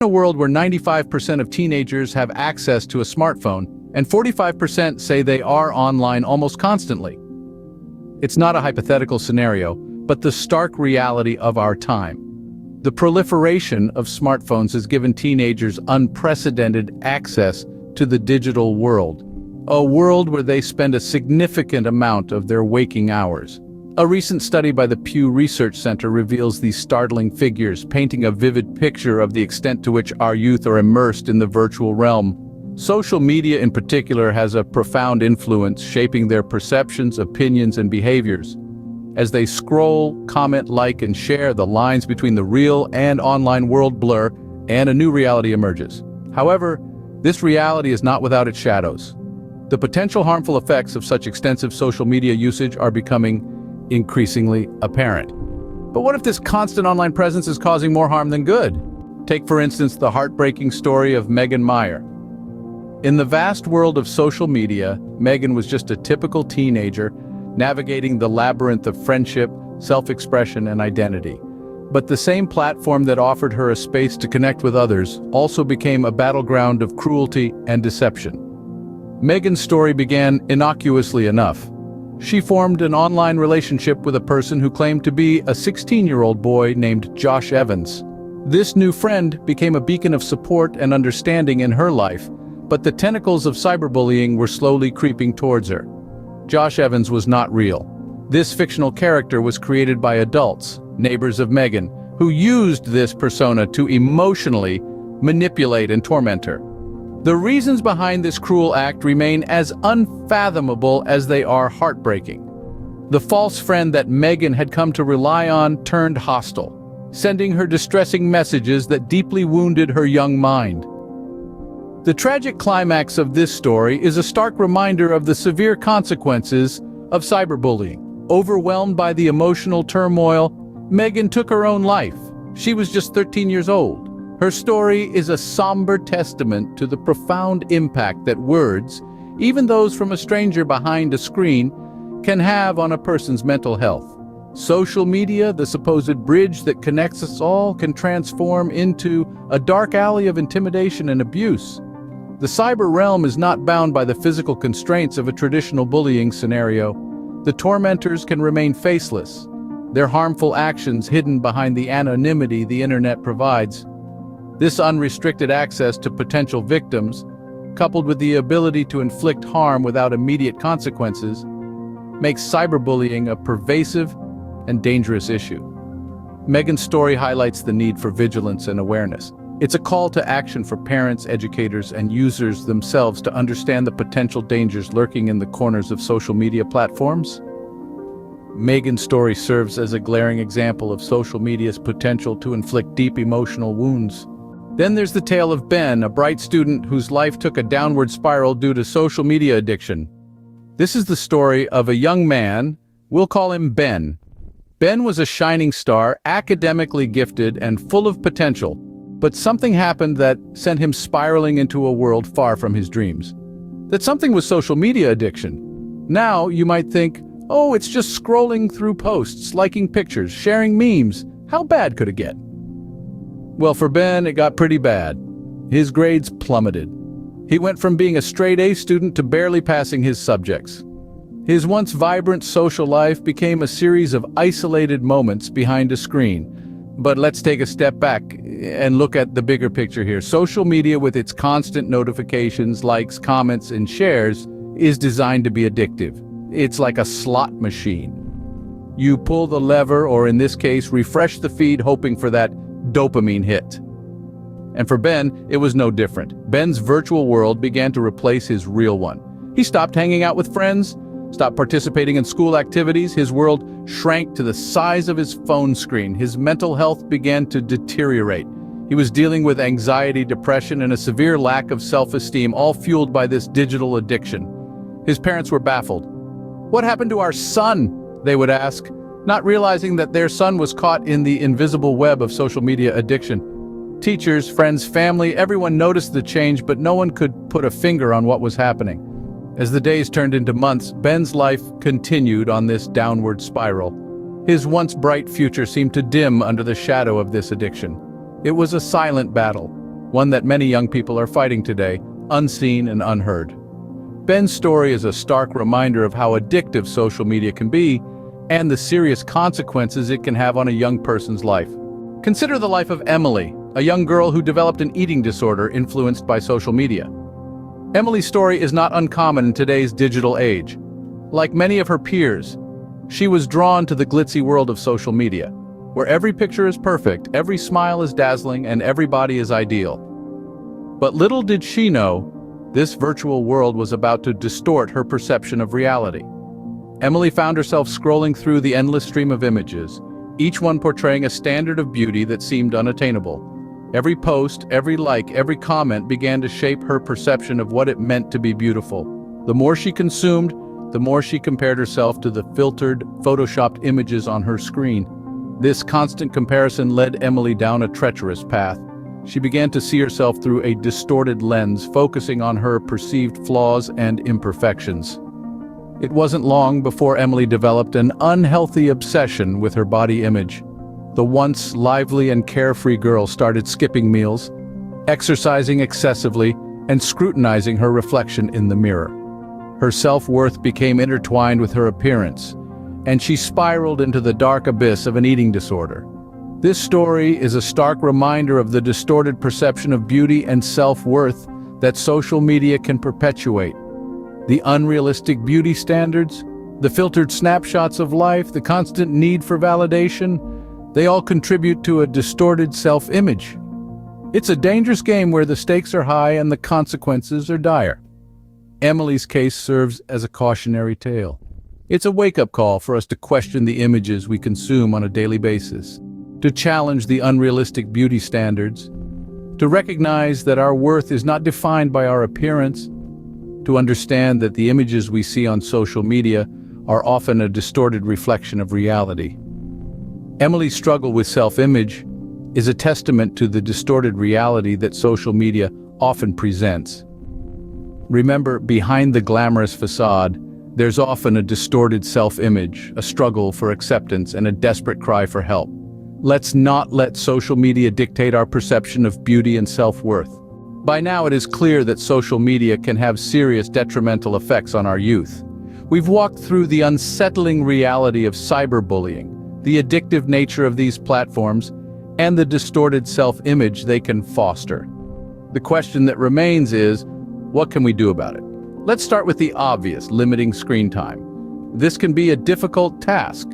In a world where 95% of teenagers have access to a smartphone, and 45% say they are online almost constantly. It's not a hypothetical scenario, but the stark reality of our time. The proliferation of smartphones has given teenagers unprecedented access to the digital world, a world where they spend a significant amount of their waking hours. A recent study by the Pew Research Center reveals these startling figures, painting a vivid picture of the extent to which our youth are immersed in the virtual realm. Social media in particular has a profound influence, shaping their perceptions, opinions, and behaviors. As they scroll, comment, like, and share, the lines between the real and online world blur, and a new reality emerges. However, this reality is not without its shadows. The potential harmful effects of such extensive social media usage are becoming increasingly apparent. But what if this constant online presence is causing more harm than good? Take, for instance, the heartbreaking story of Megan Meyer. In the vast world of social media, Megan was just a typical teenager navigating the labyrinth of friendship, self-expression, and identity. But the same platform that offered her a space to connect with others also became a battleground of cruelty and deception. Megan's story began innocuously enough. She formed an online relationship with a person who claimed to be a 16-year-old boy named Josh Evans. This new friend became a beacon of support and understanding in her life, but the tentacles of cyberbullying were slowly creeping towards her. Josh Evans was not real. This fictional character was created by adults, neighbors of Megan, who used this persona to emotionally manipulate and torment her. The reasons behind this cruel act remain as unfathomable as they are heartbreaking. The false friend that Megan had come to rely on turned hostile, sending her distressing messages that deeply wounded her young mind. The tragic climax of this story is a stark reminder of the severe consequences of cyberbullying. Overwhelmed by the emotional turmoil, Megan took her own life. She was just 13 years old. Her story is a somber testament to the profound impact that words, even those from a stranger behind a screen, can have on a person's mental health. Social media, the supposed bridge that connects us all, can transform into a dark alley of intimidation and abuse. The cyber realm is not bound by the physical constraints of a traditional bullying scenario. The tormentors can remain faceless, their harmful actions hidden behind the anonymity the internet provides. This unrestricted access to potential victims, coupled with the ability to inflict harm without immediate consequences, makes cyberbullying a pervasive and dangerous issue. Megan's story highlights the need for vigilance and awareness. It's a call to action for parents, educators, and users themselves to understand the potential dangers lurking in the corners of social media platforms. Megan's story serves as a glaring example of social media's potential to inflict deep emotional wounds. Then there's the tale of Ben, a bright student whose life took a downward spiral due to social media addiction. This is the story of a young man, we'll call him Ben. Ben was a shining star, academically gifted and full of potential, but something happened that sent him spiraling into a world far from his dreams. That something was social media addiction. Now you might think, oh, it's just scrolling through posts, liking pictures, sharing memes. How bad could it get? Well, for Ben, it got pretty bad. His grades plummeted. He went from being a straight-A student to barely passing his subjects. His once vibrant social life became a series of isolated moments behind a screen. But let's take a step back and look at the bigger picture here. Social media, with its constant notifications, likes, comments, and shares, is designed to be addictive. It's like a slot machine. You pull the lever, or in this case, refresh the feed, hoping for that dopamine hit. And for Ben, it was no different. Ben's virtual world began to replace his real one. He stopped hanging out with friends, stopped participating in school activities. His world shrank to the size of his phone screen. His mental health began to deteriorate. He was dealing with anxiety, depression, and a severe lack of self-esteem, all fueled by this digital addiction. His parents were baffled. "What happened to our son?" they would ask, not realizing that their son was caught in the invisible web of social media addiction. Teachers, friends, family, everyone noticed the change, but no one could put a finger on what was happening. As the days turned into months, Ben's life continued on this downward spiral. His once bright future seemed to dim under the shadow of this addiction. It was a silent battle, one that many young people are fighting today, unseen and unheard. Ben's story is a stark reminder of how addictive social media can be and the serious consequences it can have on a young person's life. Consider the life of Emily, a young girl who developed an eating disorder influenced by social media. Emily's story is not uncommon in today's digital age. Like many of her peers, she was drawn to the glitzy world of social media, where every picture is perfect, every smile is dazzling, and every body is ideal. But little did she know, this virtual world was about to distort her perception of reality. Emily found herself scrolling through the endless stream of images, each one portraying a standard of beauty that seemed unattainable. Every post, every like, every comment began to shape her perception of what it meant to be beautiful. The more she consumed, the more she compared herself to the filtered, photoshopped images on her screen. This constant comparison led Emily down a treacherous path. She began to see herself through a distorted lens, focusing on her perceived flaws and imperfections. It wasn't long before Emily developed an unhealthy obsession with her body image. The once lively and carefree girl started skipping meals, exercising excessively, and scrutinizing her reflection in the mirror. Her self-worth became intertwined with her appearance, and she spiraled into the dark abyss of an eating disorder. This story is a stark reminder of the distorted perception of beauty and self-worth that social media can perpetuate. The unrealistic beauty standards, the filtered snapshots of life, the constant need for validation, they all contribute to a distorted self-image. It's a dangerous game where the stakes are high and the consequences are dire. Emily's case serves as a cautionary tale. It's a wake-up call for us to question the images we consume on a daily basis, to challenge the unrealistic beauty standards, to recognize that our worth is not defined by our appearance, to understand that the images we see on social media are often a distorted reflection of reality. Emily's struggle with self-image is a testament to the distorted reality that social media often presents. Remember, behind the glamorous facade, there's often a distorted self-image, a struggle for acceptance, and a desperate cry for help. Let's not let social media dictate our perception of beauty and self-worth. By now, it is clear that social media can have serious detrimental effects on our youth. We've walked through the unsettling reality of cyberbullying, the addictive nature of these platforms, and the distorted self-image they can foster. The question that remains is, what can we do about it? Let's start with the obvious, limiting screen time. This can be a difficult task,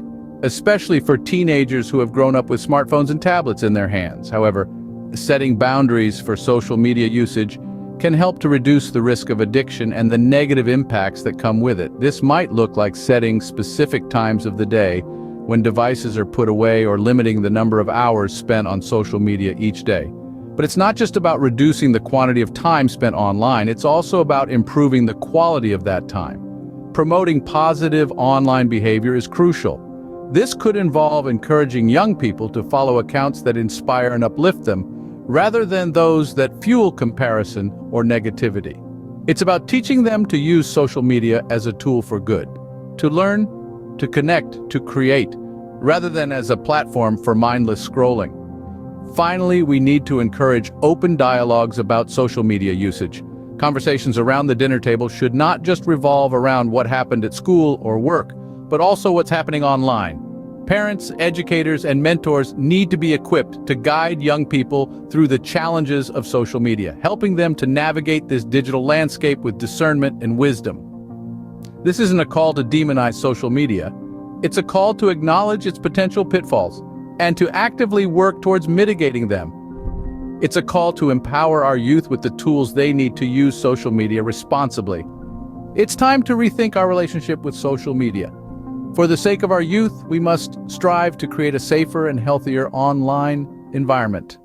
especially for teenagers who have grown up with smartphones and tablets in their hands. However, setting boundaries for social media usage can help to reduce the risk of addiction and the negative impacts that come with it. This might look like setting specific times of the day when devices are put away or limiting the number of hours spent on social media each day. But it's not just about reducing the quantity of time spent online, it's also about improving the quality of that time. Promoting positive online behavior is crucial. This could involve encouraging young people to follow accounts that inspire and uplift them, rather than those that fuel comparison or negativity. It's about teaching them to use social media as a tool for good, to learn, to connect, to create, rather than as a platform for mindless scrolling. Finally, we need to encourage open dialogues about social media usage. Conversations around the dinner table should not just revolve around what happened at school or work, but also what's happening online. Parents, educators, and mentors need to be equipped to guide young people through the challenges of social media, helping them to navigate this digital landscape with discernment and wisdom. This isn't a call to demonize social media. It's a call to acknowledge its potential pitfalls and to actively work towards mitigating them. It's a call to empower our youth with the tools they need to use social media responsibly. It's time to rethink our relationship with social media. For the sake of our youth, we must strive to create a safer and healthier online environment.